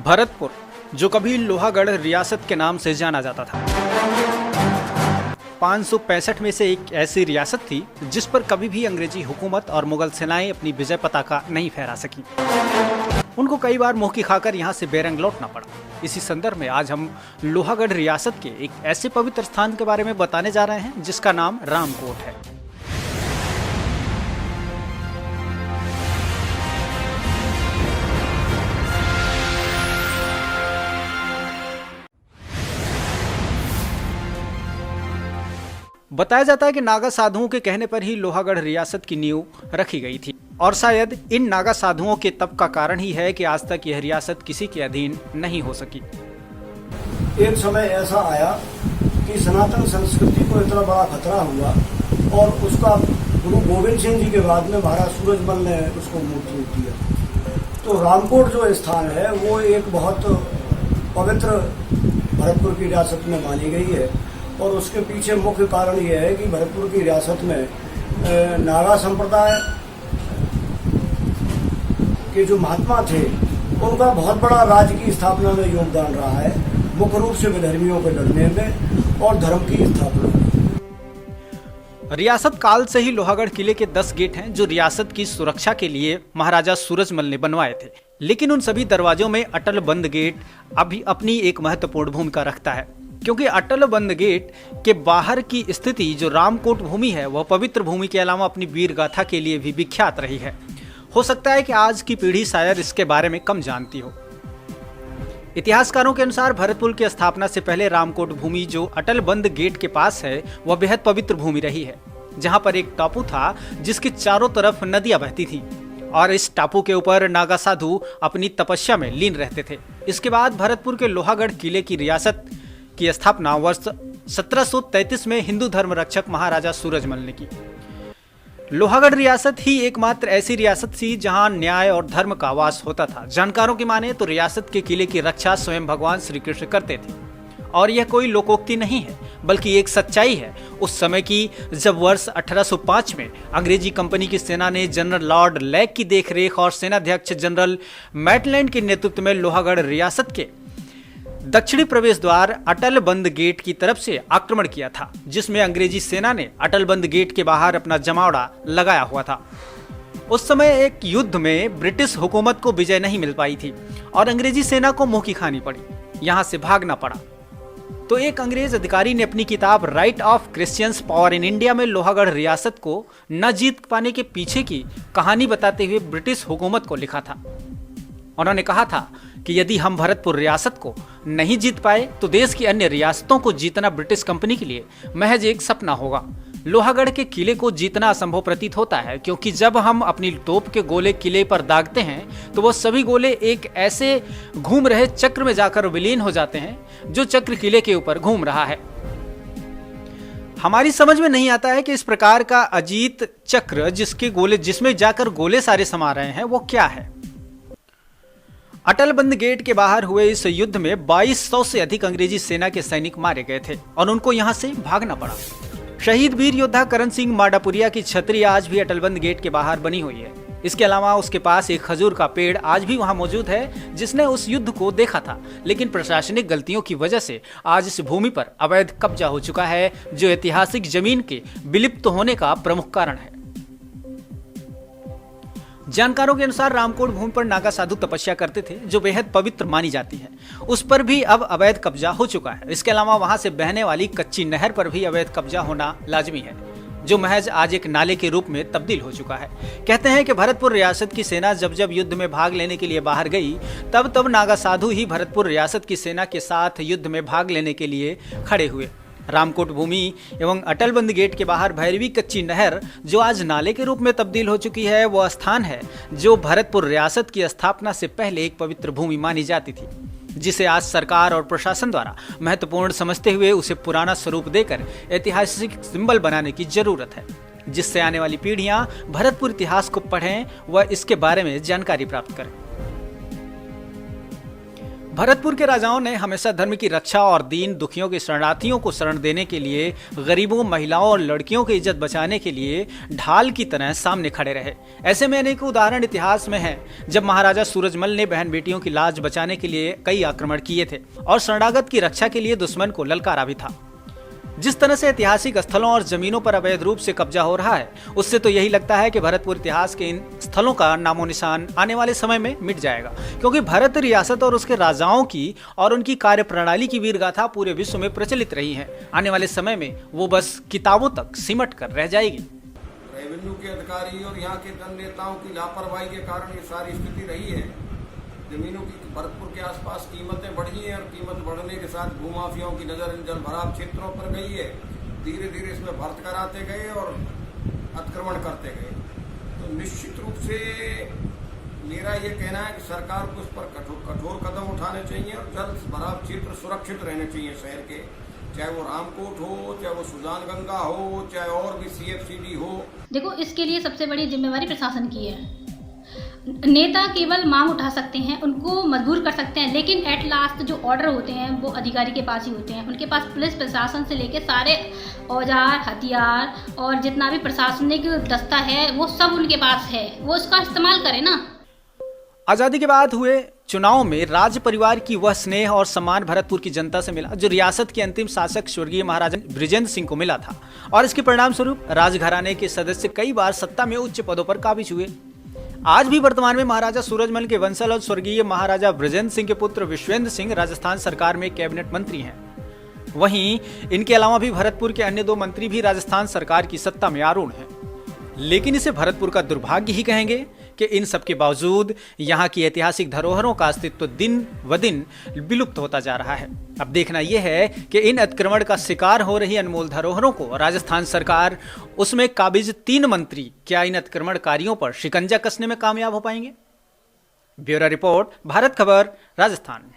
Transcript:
भरतपुर, जो कभी लोहागढ़ रियासत के नाम से जाना जाता था, 565 में से एक ऐसी रियासत थी जिस पर कभी भी अंग्रेजी हुकूमत और मुगल सेनाएं अपनी विजय पताका नहीं फहरा सकी। उनको कई बार मुंह की खाकर यहाँ से बेरंग लौटना पड़ा। इसी संदर्भ में आज हम लोहागढ़ रियासत के एक ऐसे पवित्र स्थान के बारे में बताने जा रहे हैं जिसका नाम रामकोट है। बताया जाता है कि नागा साधुओं के कहने पर ही लोहागढ़ रियासत की नींव रखी गई थी और शायद इन नागा साधुओं के तप का कारण ही है कि आज तक यह रियासत किसी के अधीन नहीं हो सकी। एक समय ऐसा आया कि सनातन संस्कृति को इतना बड़ा खतरा हुआ और उसका गुरु गोविंद सिंह जी के बाद में महाराज सूरजमल ने उसको मूर्ति रूप दिया। तो रामकोट जो स्थान है वो एक बहुत पवित्र भरतपुर की रियासत में मानी गई है और उसके पीछे मुख्य कारण यह है कि भरतपुर की रियासत में नागा संप्रदाय के जो महात्मा थे उनका बहुत बड़ा राज्य की स्थापना में योगदान रहा है, मुख्य रूप से विधर्मियों के लड़ने में और धर्म की स्थापना में। रियासत काल से ही लोहागढ़ किले के 10 गेट हैं जो रियासत की सुरक्षा के लिए महाराजा सूरजमल ने बनवाए थे, लेकिन उन सभी दरवाजों में अटल बंद गेट अभी अपनी एक महत्वपूर्ण भूमिका रखता है, क्योंकि अटल बंद गेट के बाहर की स्थिति जो रामकोट भूमि है वह पवित्र भूमि के अलावा अपनी वीर गाथा के लिए भी विख्यात रही है। हो सकता है कि आज की पीढ़ी शायद इसके बारे में कम जानती हो। इतिहासकारों के अनुसार भरतपुर की स्थापना से पहले रामकोट भूमि जो अटल बंद गेट के पास है वह बेहद पवित्र भूमि रही है, जहां पर एक टापू था जिसके चारों तरफ नदियां बहती थीं और इस टापू के ऊपर नागा साधु अपनी तपस्या में लीन रहते थे। इसके बाद भरतपुर के लोहागढ़ किले की रियासत की स्थापना वर्ष 1733 में हिंदू धर्म रक्षक महाराजा सूरजमल ने की। लोहागढ़ रियासत ही एकमात्र ऐसी रियासत थी जहां न्याय और धर्म का वास होता था। जानकारों की माने तो रियासत के किले की रक्षा स्वयं भगवान श्री कृष्ण करते थे और यह कोई लोकोक्ति नहीं है बल्कि एक सच्चाई है उस समय की, जब वर्ष 1805 में अंग्रेजी कंपनी की सेना ने जनरल लॉर्ड लेक की देखरेख और सेनाध्यक्ष जनरल मैटलैंड के नेतृत्व में लोहागढ़ रियासत के दक्षिणी प्रवेश द्वार अटल बंद गेट की तरफ से आक्रमण किया था, जिसमें अंग्रेजी सेना ने अटल बंद गेट के बाहर अपना जमावड़ा लगाया हुआ था। उस समय एक युद्ध में ब्रिटिश हुकूमत को विजय नहीं मिल पाई थी और अंग्रेजी सेना को मुंह की खानी पड़ी, यहां से भागना पड़ा। तो एक अंग्रेज अधिकारी ने अपनी किताब right of Christians power in India में लोहागढ़ रियासत को न जीत पाने के पीछे की कहानी बताते हुए ब्रिटिश हुकूमत को लिखा था। उन्होंने कहा था कि यदि हम भरतपुर रियासत को नहीं जीत पाए तो देश की अन्य रियासतों को जीतना ब्रिटिश कंपनी के लिए महज एक सपना होगा। लोहागढ़ के किले को जीतना असंभव प्रतीत होता है, क्योंकि जब हम अपनी तोप के गोले किले पर दागते हैं तो वह सभी गोले एक ऐसे घूम रहे चक्र में जाकर विलीन हो जाते हैं जो चक्र किले के ऊपर घूम रहा है। हमारी समझ में नहीं आता है कि इस प्रकार का अजीत चक्र जिसमें जाकर गोले सारे समा रहे हैं वो क्या है। अटल बंद गेट के बाहर हुए इस युद्ध में 2200 से अधिक अंग्रेजी सेना के सैनिक मारे गए थे और उनको यहां से भागना पड़ा। शहीद वीर योद्धा करण सिंह माडापुरिया की छतरी आज भी अटल बंद गेट के बाहर बनी हुई है। इसके अलावा उसके पास एक खजूर का पेड़ आज भी वहां मौजूद है जिसने उस युद्ध को देखा था, लेकिन प्रशासनिक गलतियों की वजह से आज इस भूमि पर अवैध कब्जा हो चुका है, जो ऐतिहासिक जमीन के विलुप्त होने का प्रमुख कारण है। जानकारों के अनुसार रामकोट भूमि पर नागा साधु तपस्या करते थे जो बेहद पवित्र मानी जाती है, उस पर भी अब अवैध कब्जा हो चुका है। इसके अलावा वहां से बहने वाली कच्ची नहर पर भी अवैध कब्जा होना लाजमी है, जो महज आज एक नाले के रूप में तब्दील हो चुका है। कहते हैं कि भरतपुर रियासत की सेना जब जब युद्ध में भाग लेने के लिए बाहर गई तब तब नागा साधु ही भरतपुर रियासत की सेना के साथ युद्ध में भाग लेने के लिए खड़े हुए। रामकोट भूमि एवं अटल बंद गेट के बाहर भैरवी कच्ची नहर जो आज नाले के रूप में तब्दील हो चुकी है, वह स्थान है जो भरतपुर रियासत की स्थापना से पहले एक पवित्र भूमि मानी जाती थी, जिसे आज सरकार और प्रशासन द्वारा महत्वपूर्ण समझते हुए उसे पुराना स्वरूप देकर ऐतिहासिक सिंबल बनाने की जरूरत है, जिससे आने वाली पीढ़ियां भरतपुर इतिहास को पढ़ें व इसके बारे में जानकारी प्राप्त करें। भरतपुर के राजाओं ने हमेशा धर्म की रक्षा और दीन दुखियों के शरणार्थियों को शरण देने के लिए, गरीबों, महिलाओं और लड़कियों की इज्जत बचाने के लिए ढाल की तरह सामने खड़े रहे। ऐसे में अनेक उदाहरण इतिहास में हैं, जब महाराजा सूरजमल ने बहन बेटियों की लाज बचाने के लिए कई आक्रमण किए थे और शरणागत की रक्षा के लिए दुश्मन को ललकारा भी था। जिस तरह से ऐतिहासिक स्थलों और जमीनों पर अवैध रूप से कब्जा हो रहा है, उससे तो यही लगता है कि भरतपुर इतिहास के इन स्थलों का नामो निशान आने वाले समय में मिट जाएगा, क्योंकि भरत रियासत और उसके राजाओं की और उनकी कार्यप्रणाली की वीरगाथा पूरे विश्व में प्रचलित रही है। आने वाले समय में वो बस किताबों तक सिमट कर रह जाएगी। रेवेन्यू के अधिकारी और यहाँ के दल नेताओं की लापरवाही के कारण ये सारी स्थिति रही है। जमीनों की भरतपुर के आसपास कीमतें बढ़ी हैं और कीमत बढ़ने के साथ भूमाफियाओं की नजर इन जलभराव क्षेत्रों पर गई है। धीरे धीरे इसमें भर्त कराते गए और अतिक्रमण करते गए। तो निश्चित रूप से मेरा ये कहना है कि सरकार को इस पर कठोर कदम उठाने चाहिए और जलभराव क्षेत्र सुरक्षित रहने चाहिए शहर के, चाहे वो रामकोट हो, चाहे वो सुजान गंगा हो, चाहे और भी CFCD हो। देखो, इसके लिए सबसे बड़ी जिम्मेवारी प्रशासन की है। नेता केवल मांग उठा सकते हैं, उनको मजबूर कर सकते हैं, लेकिन एट लास्ट जो ऑर्डर होते हैं वो अधिकारी के पास ही होते हैं। उनके पास पुलिस प्रशासन से लेकर सारे औजार, हथियार और जितना भी प्रशासनिक दस्ता है वो सब उनके पास है, वो उसका इस्तेमाल करें ना। आजादी के बाद हुए चुनाव में राज परिवार की वह स्नेह और सम्मान भरतपुर की जनता से मिला जो रियासत के अंतिम शासक स्वर्गीय महाराजा बृजेंद्र सिंह को मिला था, और इसके परिणाम स्वरूप राजघराने के सदस्य कई बार सत्ता में उच्च पदों पर काबिज हुए। आज भी वर्तमान में महाराजा सूरजमल के वंशज और स्वर्गीय महाराजा बृजेंद्र सिंह के पुत्र विश्वेंद्र सिंह राजस्थान सरकार में कैबिनेट मंत्री हैं। वहीं इनके अलावा भी भरतपुर के अन्य 2 मंत्री भी राजस्थान सरकार की सत्ता में आरूढ़ हैं। लेकिन इसे भरतपुर का दुर्भाग्य ही कहेंगे कि इन सब के बावजूद यहाँ की ऐतिहासिक धरोहरों का अस्तित्व दिन व दिन विलुप्त होता जा रहा है। अब देखना यह है कि इन अतिक्रमण का शिकार हो रही अनमोल धरोहरों को राजस्थान सरकार, उसमें काबिज 3 मंत्री, क्या इन अतिक्रमणकारियों पर शिकंजा कसने में कामयाब हो पाएंगे? ब्यूरो रिपोर्ट, भारत खबर, राजस्थान।